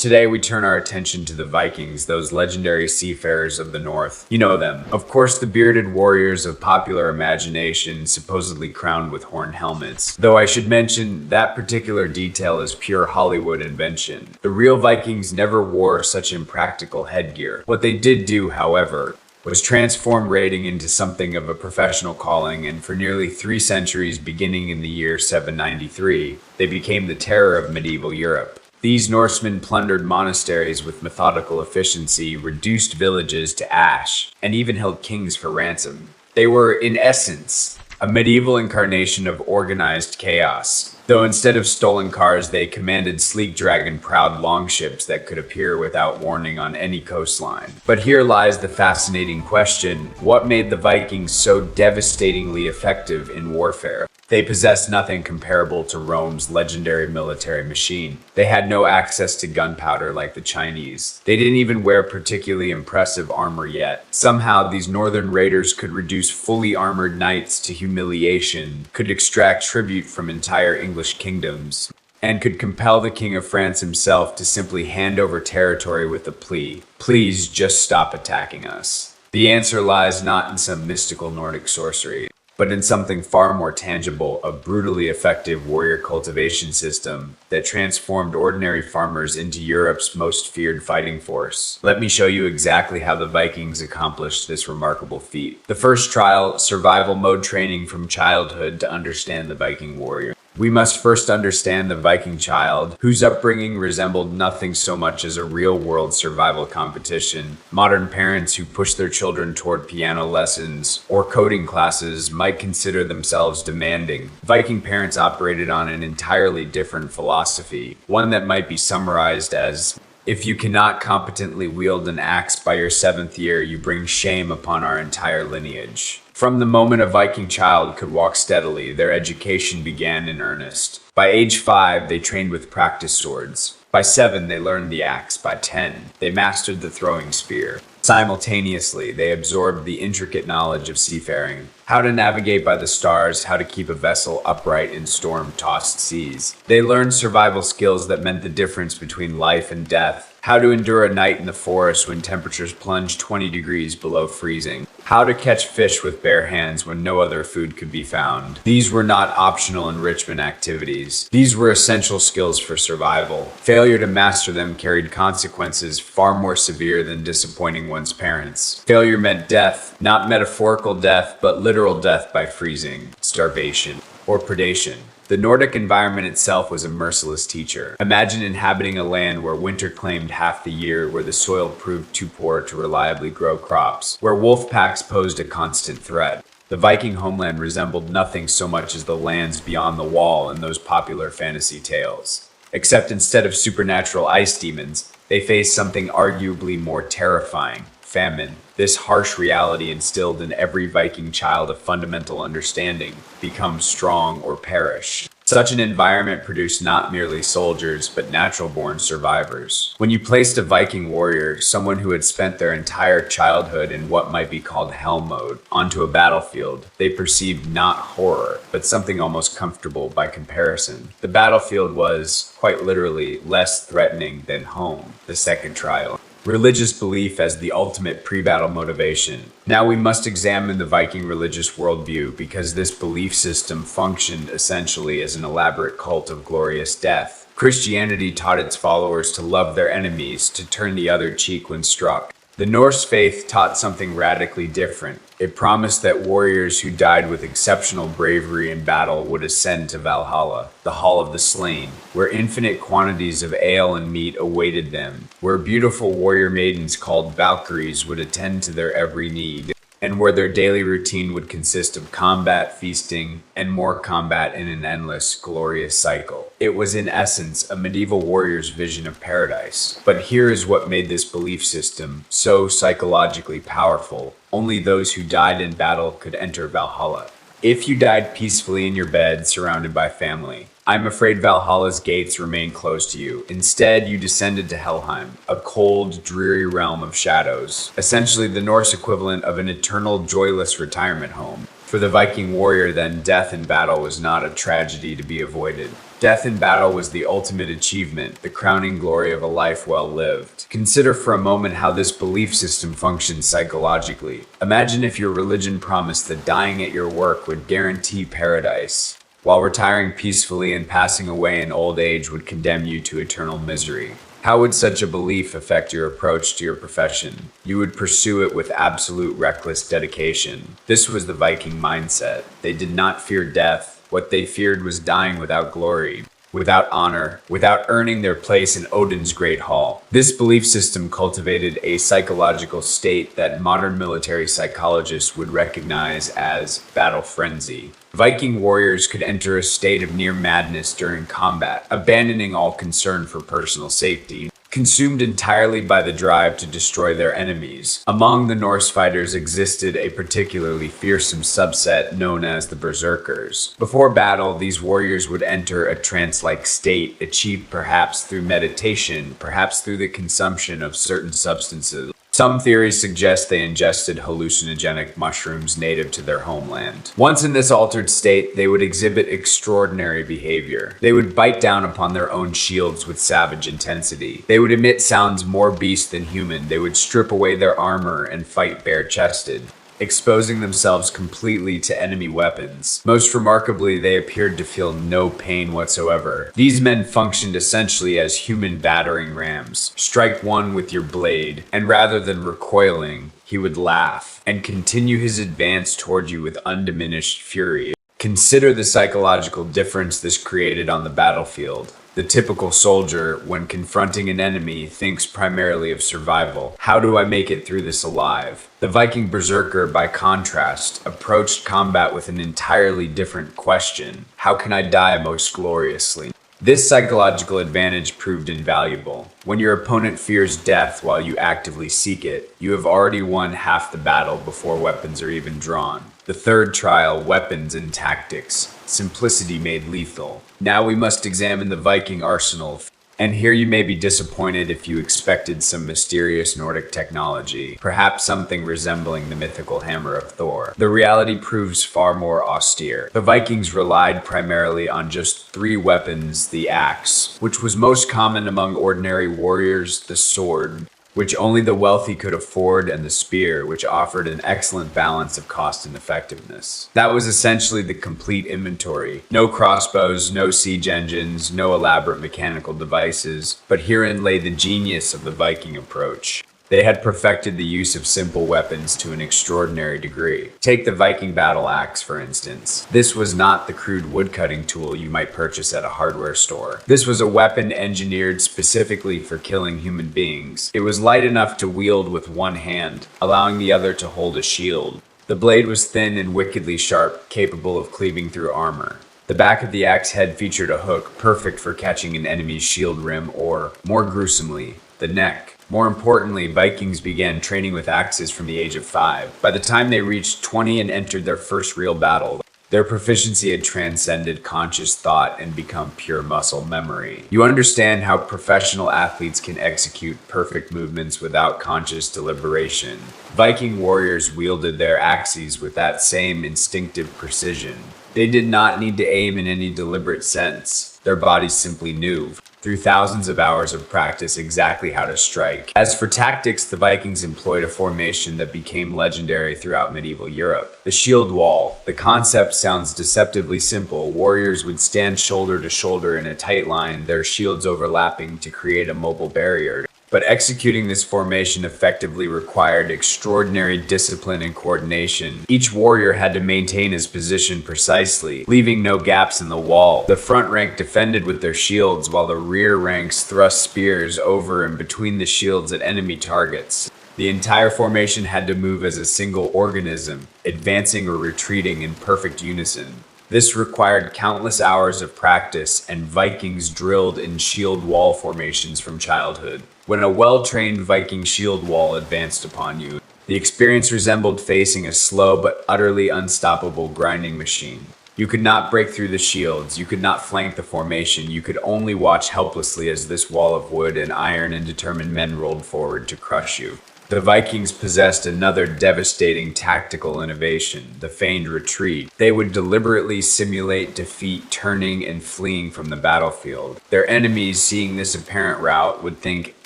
Today, we turn our attention to the Vikings, those legendary seafarers of the North. You know them. Of course, the bearded warriors of popular imagination, supposedly crowned with horned helmets. Though I should mention, that particular detail is pure Hollywood invention. The real Vikings never wore such impractical headgear. What they did do, however, was transform raiding into something of a professional calling, and for nearly 3 centuries, beginning in the year 793, they became the terror of medieval Europe. These Norsemen plundered monasteries with methodical efficiency, reduced villages to ash, and even held kings for ransom. They were, in essence, a medieval incarnation of organized chaos. Though instead of stolen cars, they commanded sleek dragon-prowed longships that could appear without warning on any coastline. But here lies the fascinating question: what made the Vikings so devastatingly effective in warfare? They possessed nothing comparable to Rome's legendary military machine. They had no access to gunpowder like the Chinese. They didn't even wear particularly impressive armor yet. Somehow, these northern raiders could reduce fully armored knights to humiliation, could extract tribute from entire English kingdoms, and could compel the King of France himself to simply hand over territory with the plea, "Please just stop attacking us." The answer lies not in some mystical Nordic sorcery, but in something far more tangible: a brutally effective warrior cultivation system that transformed ordinary farmers into Europe's most feared fighting force. Let me show you exactly how the Vikings accomplished this remarkable feat. The first trial: survival mode training from childhood to understand the Viking warrior. We must first understand the Viking child, whose upbringing resembled nothing so much as a real-world survival competition. Modern parents who push their children toward piano lessons or coding classes might consider themselves demanding. Viking parents operated on an entirely different philosophy, one that might be summarized as: if you cannot competently wield an axe by your 7th year, you bring shame upon our entire lineage. From the moment a Viking child could walk steadily, their education began in earnest. By age 5, they trained with practice swords. By 7, they learned the axe. By 10, they mastered the throwing spear. Simultaneously, they absorbed the intricate knowledge of seafaring: how to navigate by the stars, how to keep a vessel upright in storm-tossed seas. They learned survival skills that meant the difference between life and death: how to endure a night in the forest when temperatures plunged 20 degrees below freezing, how to catch fish with bare hands when no other food could be found. These were not optional enrichment activities. These were essential skills for survival. Failure to master them carried consequences far more severe than disappointing one's parents. Failure meant death, not metaphorical death, but literal death by freezing, starvation, or predation. The Nordic environment itself was a merciless teacher. Imagine inhabiting a land where winter claimed half the year, where the soil proved too poor to reliably grow crops, where wolf packs posed a constant threat. The Viking homeland resembled nothing so much as the lands beyond the wall in those popular fantasy tales. Except instead of supernatural ice demons, they faced something arguably more terrifying: famine. This harsh reality instilled in every Viking child a fundamental understanding: become strong or perish. Such an environment produced not merely soldiers, but natural-born survivors. When you placed a Viking warrior, someone who had spent their entire childhood in what might be called hell mode, onto a battlefield, they perceived not horror, but something almost comfortable by comparison. The battlefield was, quite literally, less threatening than home. The second trial: religious belief as the ultimate pre-battle motivation. Now we must examine the Viking religious worldview, because this belief system functioned essentially as an elaborate cult of glorious death. Christianity taught its followers to love their enemies, to turn the other cheek when struck. The Norse faith taught something radically different. It promised that warriors who died with exceptional bravery in battle would ascend to Valhalla, the Hall of the Slain, where infinite quantities of ale and meat awaited them, where beautiful warrior maidens called Valkyries would attend to their every need, and where their daily routine would consist of combat, feasting, and more combat in an endless, glorious cycle. It was in essence a medieval warrior's vision of paradise. But here is what made this belief system so psychologically powerful: only those who died in battle could enter Valhalla. If you died peacefully in your bed, surrounded by family, I'm afraid Valhalla's gates remain closed to you. Instead, you descended to Helheim, a cold, dreary realm of shadows, essentially the Norse equivalent of an eternal, joyless retirement home. For the Viking warrior, then, death in battle was not a tragedy to be avoided. Death in battle was the ultimate achievement, the crowning glory of a life well lived. Consider for a moment how this belief system functions psychologically. Imagine if your religion promised that dying at your work would guarantee paradise, while retiring peacefully and passing away in old age would condemn you to eternal misery. How would such a belief affect your approach to your profession? You would pursue it with absolute reckless dedication. This was the Viking mindset. They did not fear death. What they feared was dying without glory, without honor, without earning their place in Odin's great hall. This belief system cultivated a psychological state that modern military psychologists would recognize as battle frenzy. Viking warriors could enter a state of near madness during combat, abandoning all concern for personal safety, consumed entirely by the drive to destroy their enemies. Among the Norse fighters existed a particularly fearsome subset known as the Berserkers. Before battle, these warriors would enter a trance-like state, achieved perhaps through meditation, perhaps through the consumption of certain substances. Some theories suggest they ingested hallucinogenic mushrooms native to their homeland. Once in this altered state, they would exhibit extraordinary behavior. They would bite down upon their own shields with savage intensity. They would emit sounds more beast than human. They would strip away their armor and fight bare-chested, exposing themselves completely to enemy weapons. Most remarkably, they appeared to feel no pain whatsoever. These men functioned essentially as human battering rams. Strike one with your blade, and rather than recoiling, he would laugh and continue his advance toward you with undiminished fury. Consider the psychological difference this created on the battlefield. The typical soldier, when confronting an enemy, thinks primarily of survival. How do I make it through this alive? The Viking berserker, by contrast, approached combat with an entirely different question. How can I die most gloriously? This psychological advantage proved invaluable. When your opponent fears death while you actively seek it, you have already won half the battle before weapons are even drawn. The third trial, weapons and tactics. Simplicity made lethal. Now we must examine the Viking arsenal. And here you may be disappointed if you expected some mysterious Nordic technology, perhaps something resembling the mythical hammer of Thor. The reality proves far more austere. The Vikings relied primarily on just 3 weapons: the axe, which was most common among ordinary warriors, the sword, which only the wealthy could afford, and the spear, which offered an excellent balance of cost and effectiveness. That was essentially the complete inventory. No crossbows, no siege engines, no elaborate mechanical devices, but herein lay the genius of the Viking approach. They had perfected the use of simple weapons to an extraordinary degree. Take the Viking battle axe, for instance. This was not the crude woodcutting tool you might purchase at a hardware store. This was a weapon engineered specifically for killing human beings. It was light enough to wield with one hand, allowing the other to hold a shield. The blade was thin and wickedly sharp, capable of cleaving through armor. The back of the axe head featured a hook, perfect for catching an enemy's shield rim or, more gruesomely, the neck. More importantly, Vikings began training with axes from the age of 5. By the time they reached 20 and entered their first real battle, their proficiency had transcended conscious thought and become pure muscle memory. You understand how professional athletes can execute perfect movements without conscious deliberation. Viking warriors wielded their axes with that same instinctive precision. They did not need to aim in any deliberate sense. Their bodies simply knew, through thousands of hours of practice, exactly how to strike. As for tactics, the Vikings employed a formation that became legendary throughout medieval Europe: the shield wall. The concept sounds deceptively simple. Warriors would stand shoulder to shoulder in a tight line, their shields overlapping to create a mobile barrier. But executing this formation effectively required extraordinary discipline and coordination. Each warrior had to maintain his position precisely, leaving no gaps in the wall. The front rank defended with their shields, while the rear ranks thrust spears over and between the shields at enemy targets. The entire formation had to move as a single organism, advancing or retreating in perfect unison. This required countless hours of practice, and Vikings drilled in shield wall formations from childhood. When a well-trained Viking shield wall advanced upon you, the experience resembled facing a slow but utterly unstoppable grinding machine. You could not break through the shields, you could not flank the formation, you could only watch helplessly as this wall of wood and iron and determined men rolled forward to crush you. The Vikings possessed another devastating tactical innovation, the feigned retreat. They would deliberately simulate defeat, turning and fleeing from the battlefield. Their enemies, seeing this apparent route, would think,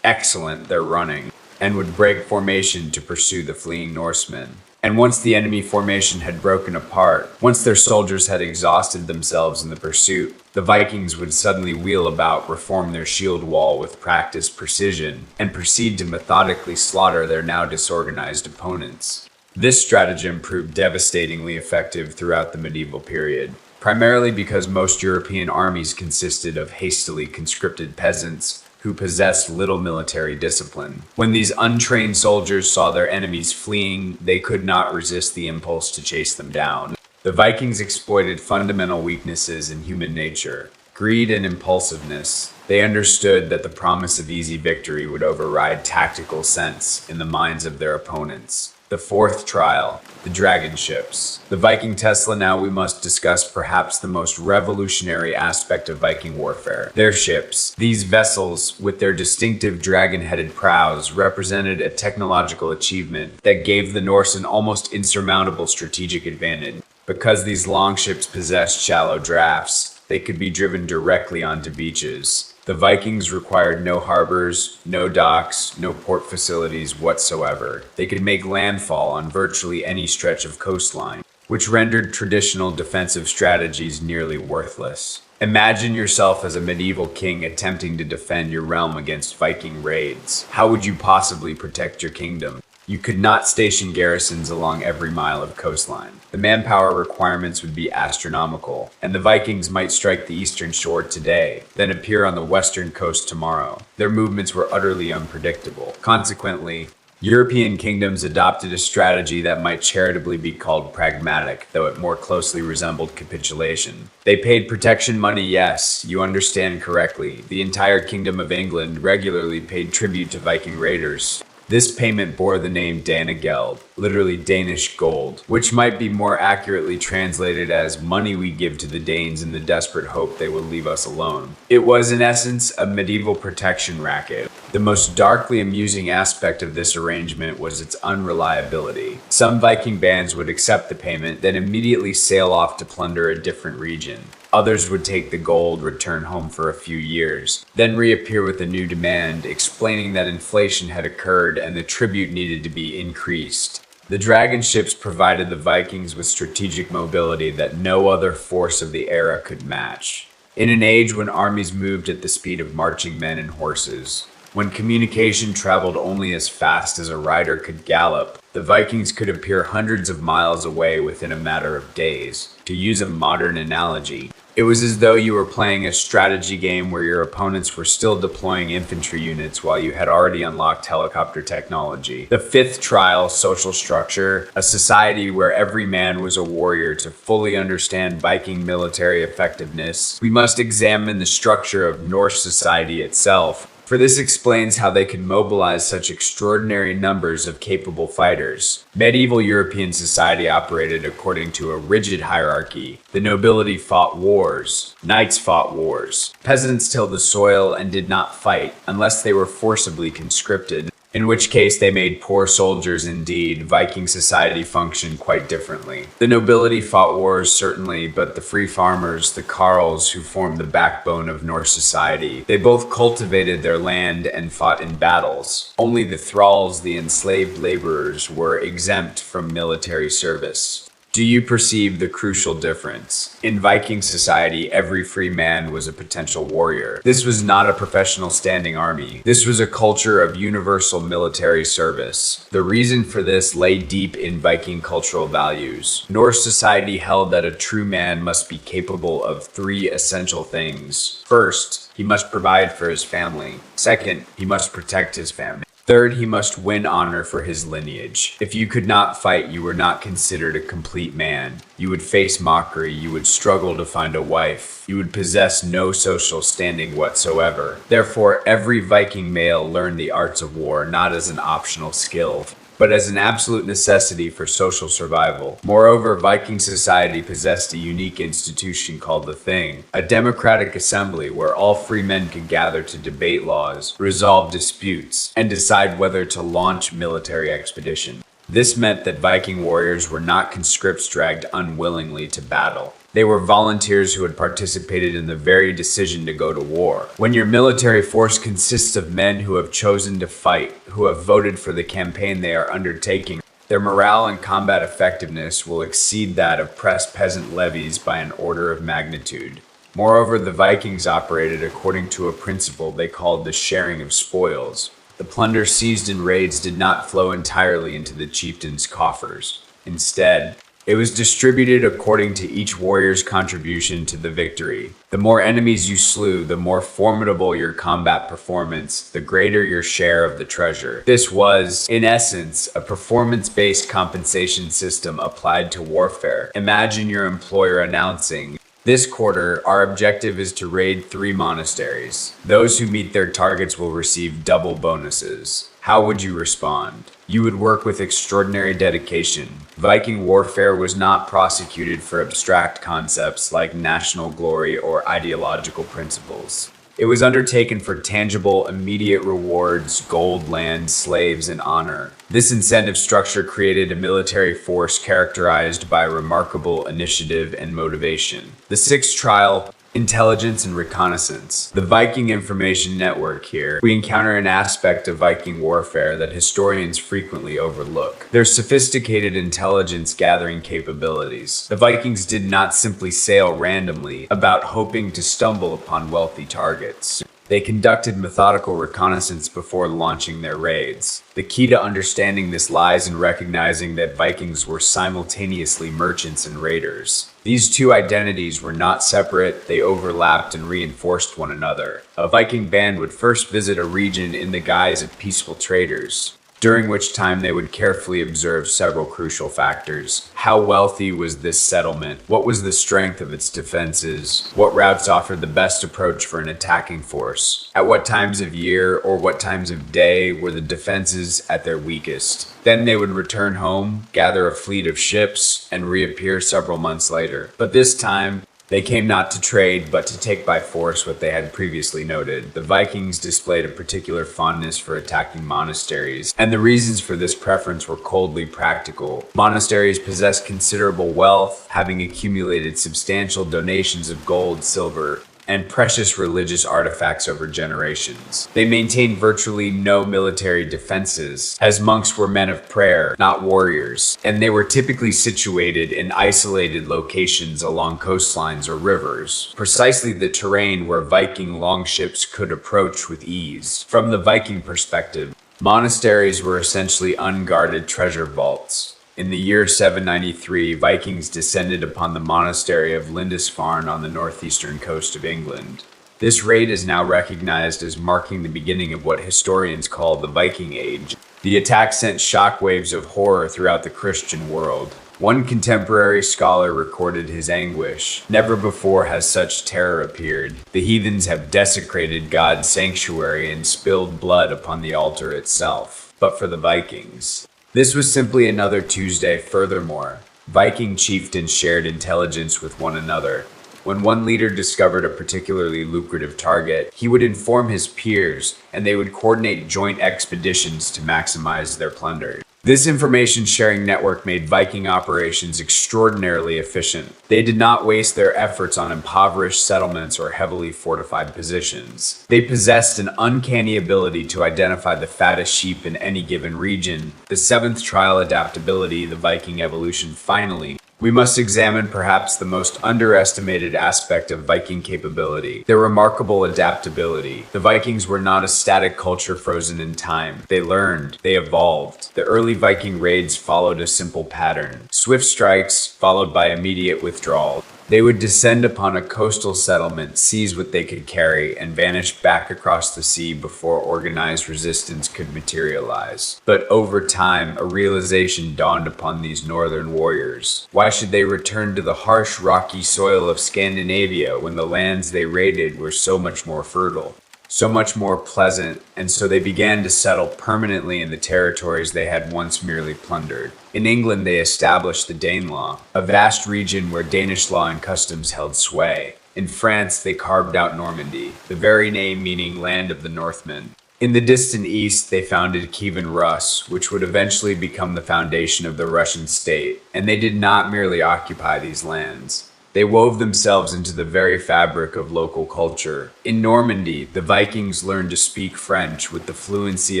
"Excellent, they're running," and would break formation to pursue the fleeing Norsemen. And once the enemy formation had broken apart, once their soldiers had exhausted themselves in the pursuit, the Vikings would suddenly wheel about, reform their shield wall with practiced precision, and proceed to methodically slaughter their now disorganized opponents. This stratagem proved devastatingly effective throughout the medieval period, primarily because most European armies consisted of hastily conscripted peasants who possessed little military discipline. When these untrained soldiers saw their enemies fleeing, they could not resist the impulse to chase them down. The Vikings exploited fundamental weaknesses in human nature: greed and impulsiveness. They understood that the promise of easy victory would override tactical sense in the minds of their opponents. The fourth trial, the dragon ships. The Viking Tesla. Now we must discuss perhaps the most revolutionary aspect of Viking warfare: their ships. These vessels, with their distinctive dragon-headed prows, represented a technological achievement that gave the Norse an almost insurmountable strategic advantage. Because these longships possessed shallow drafts, they could be driven directly onto beaches. The Vikings required no harbors, no docks, no port facilities whatsoever. They could make landfall on virtually any stretch of coastline, which rendered traditional defensive strategies nearly worthless. Imagine yourself as a medieval king attempting to defend your realm against Viking raids. How would you possibly protect your kingdom? You could not station garrisons along every mile of coastline. The manpower requirements would be astronomical, and the Vikings might strike the eastern shore today, then appear on the western coast tomorrow. Their movements were utterly unpredictable. Consequently, European kingdoms adopted a strategy that might charitably be called pragmatic, though it more closely resembled capitulation. They paid protection money, yes, you understand correctly. The entire Kingdom of England regularly paid tribute to Viking raiders. This payment bore the name Danegeld, literally Danish gold, which might be more accurately translated as money we give to the Danes in the desperate hope they will leave us alone. It was, in essence, a medieval protection racket. The most darkly amusing aspect of this arrangement was its unreliability. Some Viking bands would accept the payment, then immediately sail off to plunder a different region. Others would take the gold, return home for a few years, then reappear with a new demand, explaining that inflation had occurred and the tribute needed to be increased. The dragon ships provided the Vikings with strategic mobility that no other force of the era could match. In an age when armies moved at the speed of marching men and horses, when communication traveled only as fast as a rider could gallop, the Vikings could appear hundreds of miles away within a matter of days. To use a modern analogy, it was as though you were playing a strategy game where your opponents were still deploying infantry units while you had already unlocked helicopter technology. The fifth trial, social structure, a society where every man was a warrior. To fully understand Viking military effectiveness, we must examine the structure of Norse society itself. For this explains how they could mobilize such extraordinary numbers of capable fighters. Medieval European society operated according to a rigid hierarchy. The nobility fought wars. Knights fought wars. Peasants tilled the soil and did not fight unless they were forcibly conscripted, in which case they made poor soldiers indeed. Viking society functioned quite differently. The nobility fought wars, certainly, but the free farmers, the carls, who formed the backbone of Norse society, they both cultivated their land and fought in battles. Only the thralls, the enslaved laborers, were exempt from military service. Do you perceive the crucial difference? In Viking society, every free man was a potential warrior. This was not a professional standing army. This was a culture of universal military service. The reason for this lay deep in Viking cultural values. Norse society held that a true man must be capable of three essential things. First, he must provide for his family. Second, he must protect his family. Third, he must win honor for his lineage. If you could not fight, you were not considered a complete man. You would face mockery, you would struggle to find a wife, you would possess no social standing whatsoever. Therefore, every Viking male learned the arts of war not as an optional skill, but but as an absolute necessity for social survival. Moreover, Viking society possessed a unique institution called the Thing, a democratic assembly where all free men could gather to debate laws, resolve disputes, and decide whether to launch military expeditions. This meant that Viking warriors were not conscripts dragged unwillingly to battle. They were volunteers who had participated in the very decision to go to war. When your military force consists of men who have chosen to fight, who have voted for the campaign they are undertaking, their morale and combat effectiveness will exceed that of pressed peasant levies by an order of magnitude. Moreover, the Vikings operated according to a principle they called the sharing of spoils. The plunder seized in raids did not flow entirely into the chieftain's coffers. Instead, it was distributed according to each warrior's contribution to the victory. The more enemies you slew, the more formidable your combat performance, the greater your share of the treasure. This was, in essence, a performance-based compensation system applied to warfare. Imagine your employer announcing, "This quarter, our objective is to raid 3 monasteries. Those who meet their targets will receive double bonuses." How would you respond? You would work with extraordinary dedication. Viking warfare was not prosecuted for abstract concepts like national glory or ideological principles. It was undertaken for tangible, immediate rewards, gold, land, slaves, and honor. This incentive structure created a military force characterized by remarkable initiative and motivation. The sixth trial, intelligence and reconnaissance. The Viking Information Network here, we encounter an aspect of Viking warfare that historians frequently overlook. Their sophisticated intelligence gathering capabilities. The Vikings did not simply sail randomly about hoping to stumble upon wealthy targets. They conducted methodical reconnaissance before launching their raids. The key to understanding this lies in recognizing that Vikings were simultaneously merchants and raiders. These two identities were not separate, they overlapped and reinforced one another. A Viking band would first visit a region in the guise of peaceful traders, during which time they would carefully observe several crucial factors. How wealthy was this settlement? What was the strength of its defenses? What routes offered the best approach for an attacking force? At what times of year or what times of day were the defenses at their weakest? Then they would return home, gather a fleet of ships, and reappear several months later. But this time, they came not to trade, but to take by force what they had previously noted. The Vikings displayed a particular fondness for attacking monasteries, and the reasons for this preference were coldly practical. Monasteries possessed considerable wealth, having accumulated substantial donations of gold, silver, and precious religious artifacts over generations. They maintained virtually no military defenses, as monks were men of prayer, not warriors, and they were typically situated in isolated locations along coastlines or rivers, precisely the terrain where Viking longships could approach with ease. From the Viking perspective, monasteries were essentially unguarded treasure vaults. In the year 793, Vikings descended upon the monastery of Lindisfarne on the northeastern coast of England. This raid is now recognized as marking the beginning of what historians call the Viking Age. The attack sent shockwaves of horror throughout the Christian world. One contemporary scholar recorded his anguish. "Never before has such terror appeared. The heathens have desecrated God's sanctuary and spilled blood upon the altar itself." But for the Vikings, this was simply another Tuesday. Furthermore, Viking chieftains shared intelligence with one another. When one leader discovered a particularly lucrative target, he would inform his peers, and they would coordinate joint expeditions to maximize their plunder. This information sharing network made Viking operations extraordinarily efficient. They did not waste their efforts on impoverished settlements or heavily fortified positions. They possessed an uncanny ability to identify the fattest sheep in any given region. The seventh trial, adaptability, the Viking evolution. Finally, we must examine perhaps the most underestimated aspect of Viking capability, their remarkable adaptability. The Vikings were not a static culture frozen in time. They learned, they evolved. The early Viking raids followed a simple pattern: swift strikes followed by immediate withdrawal. They would descend upon a coastal settlement, seize what they could carry, and vanish back across the sea before organized resistance could materialize. But over time, a realization dawned upon these northern warriors. Why should they return to the harsh, rocky soil of Scandinavia when the lands they raided were so much more fertile? so much more pleasant, and so they began to settle permanently in the territories they had once merely plundered. In England, they established the Danelaw, a vast region where Danish law and customs held sway. In France, they carved out Normandy, the very name meaning land of the Northmen. In the distant east, they founded Kievan Rus, which would eventually become the foundation of the Russian state, and they did not merely occupy these lands. They wove themselves into the very fabric of local culture. In Normandy, the Vikings learned to speak French with the fluency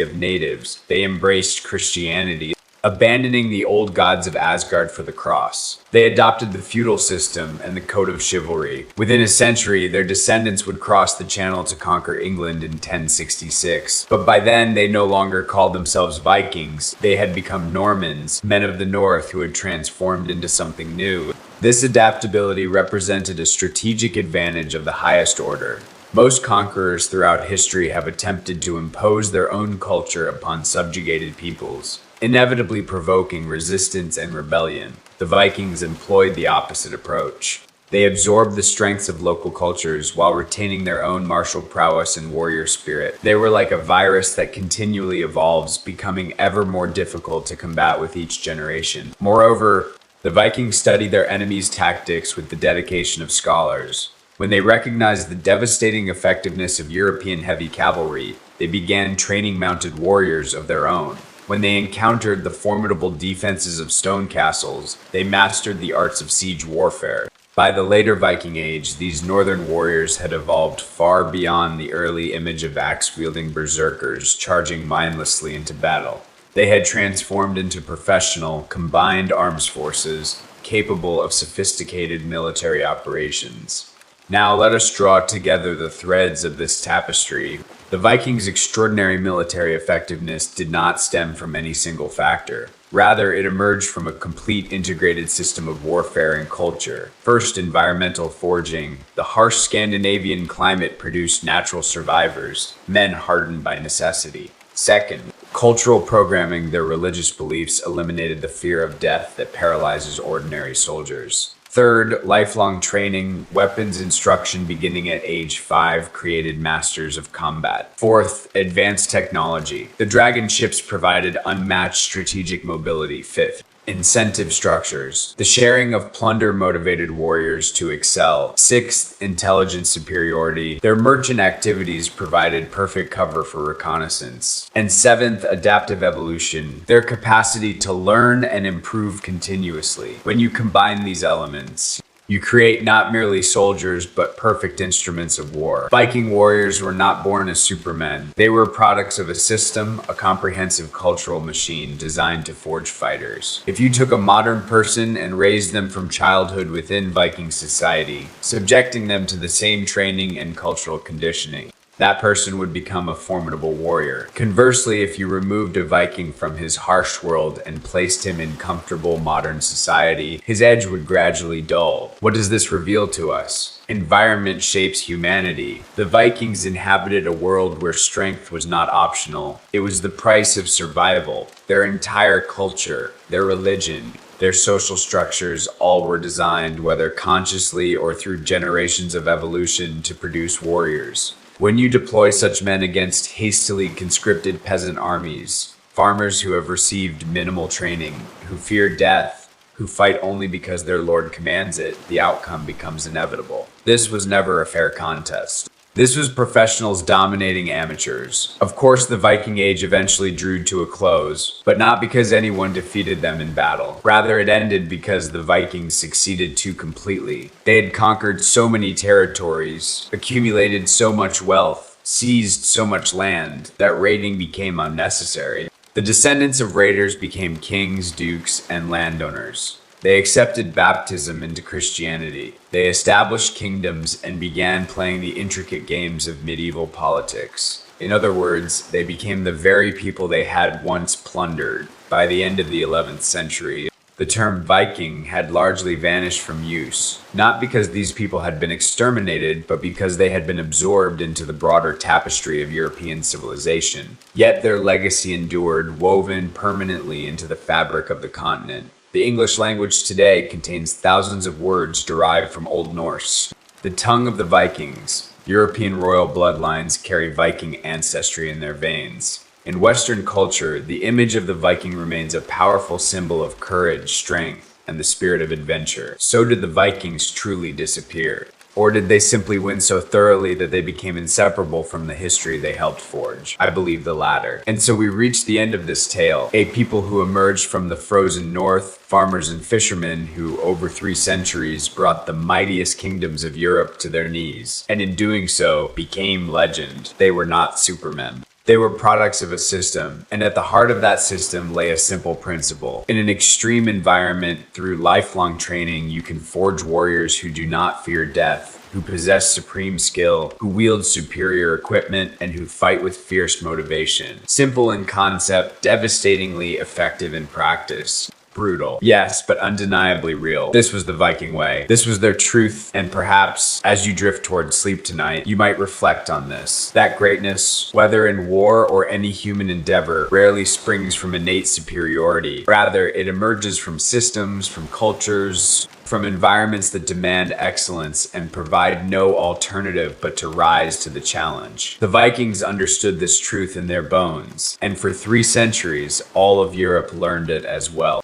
of natives. They embraced Christianity, abandoning the old gods of Asgard for the cross. They adopted the feudal system and the code of chivalry. Within a century, their descendants would cross the Channel to conquer England in 1066. But by then, they no longer called themselves Vikings. They had become Normans, men of the north who had transformed into something new. This adaptability represented a strategic advantage of the highest order. Most conquerors throughout history have attempted to impose their own culture upon subjugated peoples, inevitably provoking resistance and rebellion. The Vikings employed the opposite approach. They absorbed the strengths of local cultures while retaining their own martial prowess and warrior spirit. They were like a virus that continually evolves, becoming ever more difficult to combat with each generation. Moreover, the Vikings studied their enemies' tactics with the dedication of scholars. When they recognized the devastating effectiveness of European heavy cavalry, they began training mounted warriors of their own. When they encountered the formidable defenses of stone castles, they mastered the arts of siege warfare. By the later Viking Age, these northern warriors had evolved far beyond the early image of axe-wielding berserkers charging mindlessly into battle. They had transformed into professional, combined arms forces capable of sophisticated military operations. Now let us draw together the threads of this tapestry. The Vikings' extraordinary military effectiveness did not stem from any single factor. Rather, it emerged from a complete integrated system of warfare and culture. First, environmental forging. The harsh Scandinavian climate produced natural survivors, men hardened by necessity. Second, cultural programming. Their religious beliefs eliminated the fear of death that paralyzes ordinary soldiers. Third, lifelong training. Weapons instruction beginning at age 5 created masters of combat. Fourth, advanced technology. The dragon ships provided unmatched strategic mobility. Fifth, incentive structures. The sharing of plunder motivated warriors to excel. Sixth, intelligence superiority. Their merchant activities provided perfect cover for reconnaissance. And seventh, adaptive evolution. Their capacity to learn and improve continuously. When you combine these elements, you create not merely soldiers, but perfect instruments of war. Viking warriors were not born as supermen. They were products of a system, a comprehensive cultural machine designed to forge fighters. If you took a modern person and raised them from childhood within Viking society, subjecting them to the same training and cultural conditioning, that person would become a formidable warrior. Conversely, if you removed a Viking from his harsh world and placed him in comfortable modern society, his edge would gradually dull. What does this reveal to us? Environment shapes humanity. The Vikings inhabited a world where strength was not optional. It was the price of survival. Their entire culture, their religion, their social structures all were designed, whether consciously or through generations of evolution, to produce warriors. When you deploy such men against hastily conscripted peasant armies, farmers who have received minimal training, who fear death, who fight only because their lord commands it, the outcome becomes inevitable. This was never a fair contest. This was professionals dominating amateurs. Of course, the Viking Age eventually drew to a close, but not because anyone defeated them in battle. Rather, it ended because the Vikings succeeded too completely. They had conquered so many territories, accumulated so much wealth, seized so much land, that raiding became unnecessary. The descendants of raiders became kings, dukes, and landowners. They accepted baptism into Christianity. They established kingdoms and began playing the intricate games of medieval politics. In other words, they became the very people they had once plundered. By the end of the 11th century, the term Viking had largely vanished from use, not because these people had been exterminated, but because they had been absorbed into the broader tapestry of European civilization. Yet their legacy endured, woven permanently into the fabric of the continent. The English language today contains thousands of words derived from Old Norse. The tongue of the Vikings, European royal bloodlines carry Viking ancestry in their veins. In Western culture, the image of the Viking remains a powerful symbol of courage, strength, and the spirit of adventure. So did the Vikings truly disappear? Or did they simply win so thoroughly that they became inseparable from the history they helped forge? I believe the latter. And so we reach the end of this tale. A people who emerged from the frozen north, farmers and fishermen who, over 3 centuries, brought the mightiest kingdoms of Europe to their knees. And in doing so, became legend. They were not supermen. They were products of a system, and at the heart of that system lay a simple principle. In an extreme environment, through lifelong training, you can forge warriors who do not fear death, who possess supreme skill, who wield superior equipment, and who fight with fierce motivation. Simple in concept, devastatingly effective in practice. Brutal. Yes, but undeniably real. This was the Viking way. This was their truth, and perhaps, as you drift towards sleep tonight, you might reflect on this. That greatness, whether in war or any human endeavor, rarely springs from innate superiority. Rather, it emerges from systems, from cultures, from environments that demand excellence and provide no alternative but to rise to the challenge. The Vikings understood this truth in their bones, and for 3 centuries, all of Europe learned it as well.